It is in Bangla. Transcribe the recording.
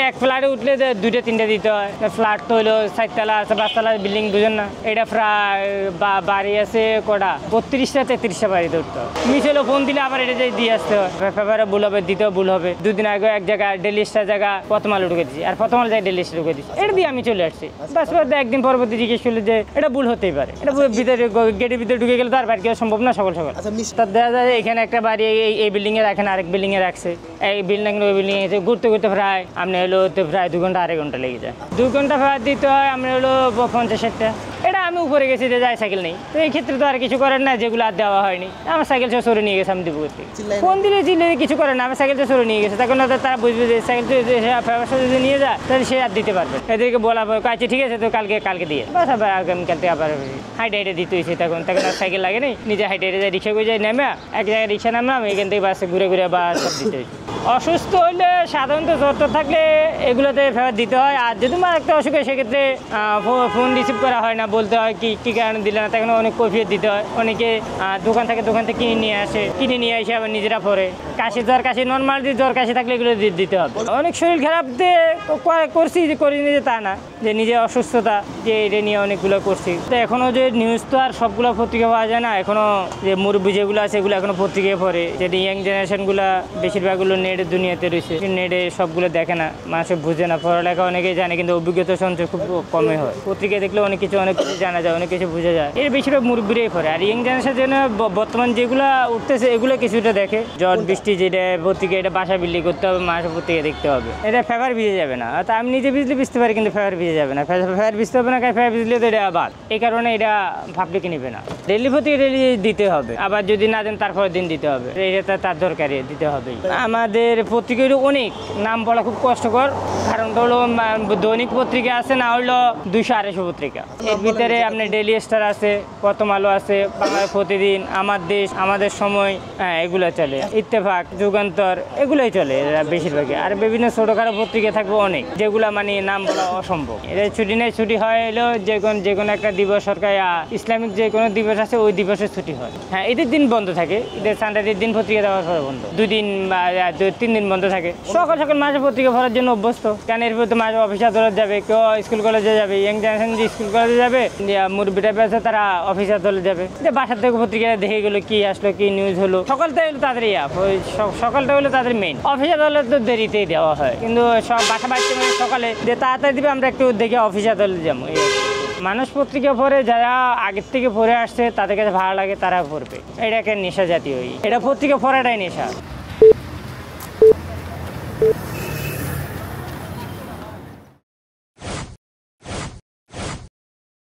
এক ফ্ল্যাটে উঠলে দুইটা তিনটা দিতে হয়। ফ্ল্যাট তো হলো 4 আছে 5 তলা বিল্ডিং, বুঝেন না? এটা প্রায় বাড়ি আছে কটা 32টা 33টা বাড়িতে উঠতে হয়। মিস হলো ফোন দিলে আবার এটা দিয়ে আসতে হয়। পেপারে ভুল হবে, দিতেও ভুল হবে। দুদিন আগে এক জায়গায় ডেলি স্টার জায়গা প্রথম আলো ঢুকে দিচ্ছি, আর প্রথম আলো জায়গায় ডেলি স্টার ঢুকে দিচ্ছি। এটা দিয়ে আমি চলে আসছি। বাস একদিন পরবর্তী জিজ্ঞেস করলে যে এটা ভুল হতেই পারে। এটা ভিতরে গেটের ভিতরে ঢুকে গেলে তো আর বাইরে সম্ভব না সকাল সকাল। তার দেখা যায় এখানে একটা বাড়ি এই বিল্ডিং এ রাখেন, আরেক বিল্ডিং এ রাখছে। এই বিল্ডিং ওই বিল্ডিং এ ঘুরতে ঘুরতে প্রায় আপনি হলো প্রায় 2 ঘন্টা 2.5 ঘন্টা লেগে যায়। 2 ঘন্টা ভাড়া দিতে হয় আমরা হলো 50-60 টাকা। এটা আমি উপরে গেছি যে যাই সাইকেল নেই, তো এই ক্ষেত্রে তো আর কিছু করেন না, যেগুলো আর দেওয়া হয়নি। আমার সাইকেল সরে নিয়ে গেছে, আমি দিব ফোন দিলে চিল্লে কিছু করেন না। আমার সাইকেলটা সরে নিয়ে গেছে, তখন তারা বুঝবে যে সাইকেল যদি নিয়ে যায় তাহলে সে আর দিতে পারবে। এদেরকে বলা আচ্ছা ঠিক আছে, তো কালকে দিয়ে বাস আবার আগামীকালকে আবার হাইটে দিতে হয়েছে। তখন আর সাইকেল লাগে নেই, নিজে হাইটে যায়, রিক্সা করে যাই, নেমে এক জায়গায় রিক্সা নামলাম, এখান থেকে বাসে ঘুরে ঘুরে বাস সব দিতে হয়েছে। অসুস্থ হইলে সাধারণত জ্বর থাকলে এগুলোতে ফেরত দিতে হয়। আর যদি আমার একটা অসুখ হয় সেক্ষেত্রে ফোন রিসিভ করা হয় না, বলতে হয় কি কারণে দিলে না, তখন অনেক কৈফিয়ত দিতে হয়। অনেকে দোকান থেকে কিনে নিয়ে আসে আবার নিজেরা পরে। কাশি নর্মাল যে জ্বর কাশি থাকলে এগুলো দিতে হবে। অনেক শরীর খারাপ দিয়ে করিনি যে তা না, যে নিজের অসুস্থতা যে এটা নিয়ে অনেকগুলো করছি। তো এখনও যে নিউজ তো আর সবগুলো পত্রিকা পাওয়া যায় না, এখনও যে মুরব্বী যেগুলো আছে সেগুলো এখনো পত্রিকায় পড়ে। যেটা ইয়াং জেনারেশনগুলো বেশিরভাগগুলো নেটের দুনিয়াতে রয়েছে, নেটে সবগুলো দেখে না, মানুষে বুঝে না। পড়ালেখা অনেকেই জানে কিন্তু অভিজ্ঞতা সঞ্চয় খুব কমই হয়। পত্রিকায় দেখলে অনেক কিছু জানা যায়, অনেক কিছু বোঝা যায়। এর বেশিরভাগ মুরব্বীরাই পড়ে। আর ইয়াং জেনারেশন জন্য বর্তমান যেগুলো উঠতেছে এগুলো কিছুটা দেখে। ঝড় বৃষ্টি যেটা পত্রিকা, এটা বাসা বিল্লি করতে হবে, মানুষের পত্রিকা দেখতে হবে। এটা ফেভার ভিজে যাবে না। তা আমি নিজে ভিজতে পারি কিন্তু ফেভার ভিজে যাবে না। ফেভার ভিজতে হবে না, ফেভার ভিজলে তো এটা বাদ। এই কারণে এটা পাবলিকে নিবে না। ডেলি পত্রিকা ডেলি দিতে হবে, আবার যদি না দেন তারপরের দিন দিতে হবে। এটা তার দরকারি দিতে হবে। আমাদের পত্রিকার অনেক নাম বলা খুব কষ্টকর, কারণটা হলো দৈনিক পত্রিকা আছে, না হলো 200-250 পত্রিকা। এর ভিতরে আপনার ডেলি স্টার আছে, প্রথম আলো আছে, বাংলা প্রতিদিন, আমার দেশ, আমাদের সময়, এগুলো চলে। ইত্তেফাক, যুগান্তর, এগুলোই চলে বেশিরভাগই। আর বিভিন্ন ছোটখাটো পত্রিকা থাকবে অনেক, যেগুলো মানে নাম বলা অসম্ভব। এটা ছুটি নেই, ছুটি হয় এলো যে কোনো একটা দিবস, সরকার ইসলামিক যে কোনো দিবস আছে ওই দিবসে ছুটি হয়। হ্যাঁ, ঈদের দিন বন্ধ থাকে, ঈদের সানডের দিন পত্রিকা দেওয়ার পরে বন্ধ। 2 দিন বা 3 দিন বন্ধ থাকে। সকাল মাসে পত্রিকা ভরার জন্য অভ্যস্ত, কেন এর ভিতরে মাসে অফিস আদালত যাবে, কেউ স্কুল কলেজে যাবে। ইয়াং জেনারেশন যে স্কুল কলেজে যাবে, মুরব্বী টাইপ আছে তারা অফিস আদালত যাবে। যে বাসার থেকে পত্রিকা দেখে গেলো কি আসলো, কি নিউজ হলো। সকালটা হলো তাদের সকালটা হলো তাদের মেইন। অফিস আদালত তো দেরিতেই দেওয়া হয়, কিন্তু সব বাসা বাড়িতে মানে সকালে যে তাড়াতাড়ি দিবে, আমরা একটু দেখে অফিস আদালত যাবো। মানুষ পত্রিকা পড়ে, যারা আগের থেকে পড়ে আসছে তাদের কাছে ভালো লাগে, তারা পড়বে। এটা একটা নেশা জাতীয়, এটা পত্রিকা পড়াটাই নেশা।